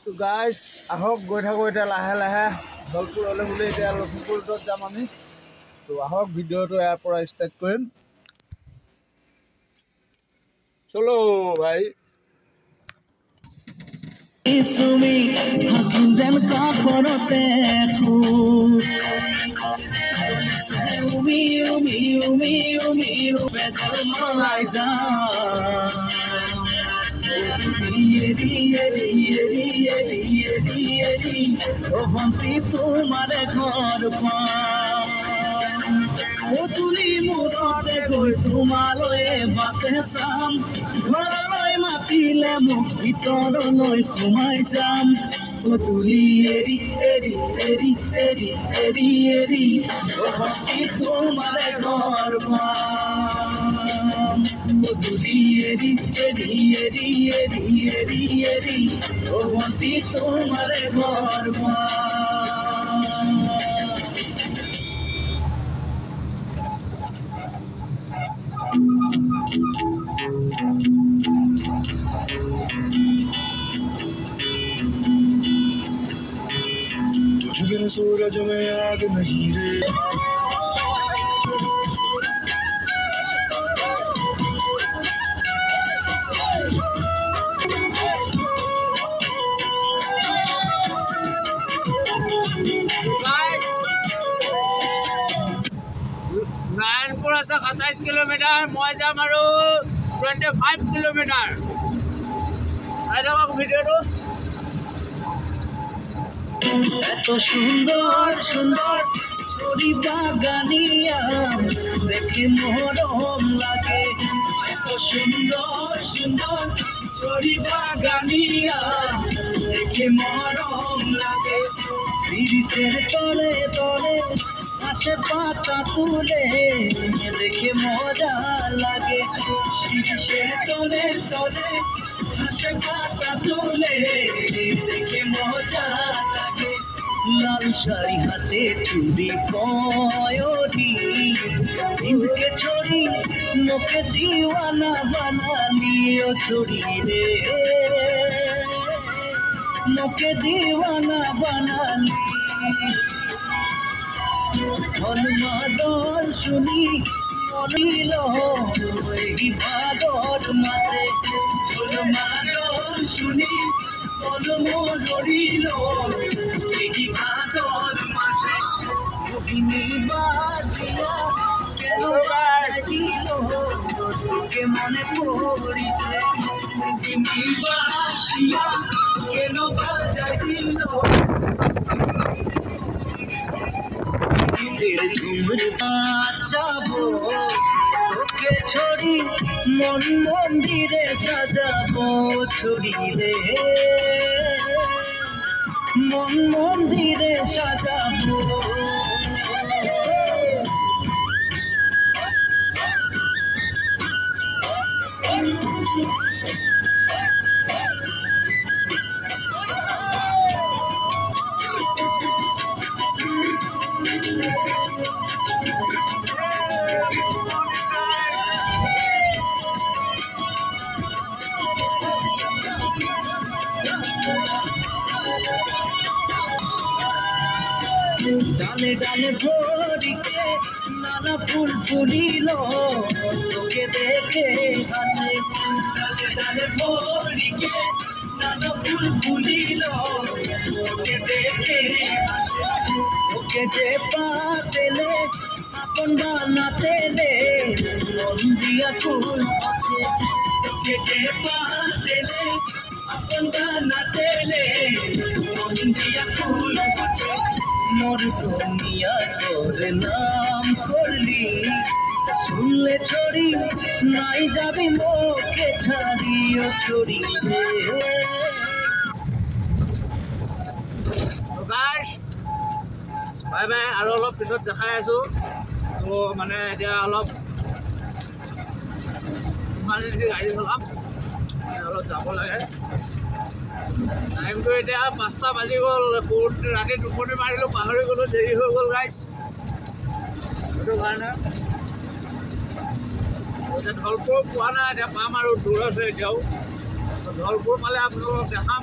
তো গাইজ আহক গৈ থাকোঁ এতিয়া লাহে লাহে ধলপুৰলৈ বুলি এতিয়া লখিমপুৰত যাম আমি। তো আহক ভিডিঅ'টো ইয়াৰ পৰা ষ্টাৰ্ট কৰিম। চলো ভাই। তোমার ঘর তুলি মুরতে গই তোমালয়ে বাতে চাম ঘৰলৈ মাতিলে মোক ভিতৰলৈ সোমাই যাম তুলি এৰি এৰি এৰি এৰি এৰি এৰি ভক্তি তোমাৰ ঘৰ তুলি এৰি এৰি এৰি এৰি এৰি এৰি ভক্তি তোমাৰ ঘৰ तुझ बिन सूरज में आग नहीं रे नारायणपुर আছে 27 কিলোমিটার, মই যাম আৰু 25 কিলোমিটার। ভিডিওটো এত সুন্দর সুন্দর ছড়ি বাগানিয়া দেখে মনোরম লাগে এত সুন্দর সুন্দর ছড়ি বাগানিয়া দেখে মনোরম লাগে বিরিতের তলে তলে আসে পাতা তুলে দেখে মজা লাগে বিরিতের তলে তলে আসে পাতা তুলে দেখে মজা লাগে লাল শাড়ি হাতে চুড়ি পয়রি ইনকে ছড়ি লোকে দিওয়ানা বানালিও ছড়ি রে লোকে দিওয়ানা বানালি হনুমাদল শুনি মলিল এই ভাদর মাঝে হনুমাদল শুনি মরিল এই ভাদর মাঝে যোগিনী বাজিয়া কেন বাজিল তোকে মনে পড়িছে যোগিনী বাজিয়া কেন বাজাইল যাবো তোকে ছড়ি মন মন্দিরে সাজাবো ছড়ি রে মন মন্দিরে সাজাবো ডালে ডালে ভরিকে নানা ফুল ফুলিল তোকে দেখে হাসে ডালে ডালে ভরিকে নানা ফুল ফুলিল তোকে দেখে হাসে তোকে যে পাতেলে আপন বানাতেলে মন দিয়া ফুল আছে তোকে যে পাতেলে আপন বানাতেলে মন দিয়া ফুল আছে মোর দুনিয়া তোর নাম করলি শুনলে ছড়ি নাই যাবি মোকে ছাড়িও ছড়ি রে বাই বাই আৰু অলপ পিছত দেখাই আছোঁ। তো মানে এতিয়া অলপ ইমাৰ্জেঞ্চি গাড়ী চলাম, অলপ যাব লাগে। টাইমটো এতিয়া 5টা বাজি গ'ল, ৰাতি টোপনি মাৰিলোঁ, পাহৰি গ'লোঁ, দেৰি হৈ গ'ল গাইজ। সেইটো কাৰণে এতিয়া ধলপুৰ পোৱা নাই, এতিয়া পাম আৰু দূৰ আছে এতিয়াও। ধলপুৰ পালে আপোনালোকক দেখাম।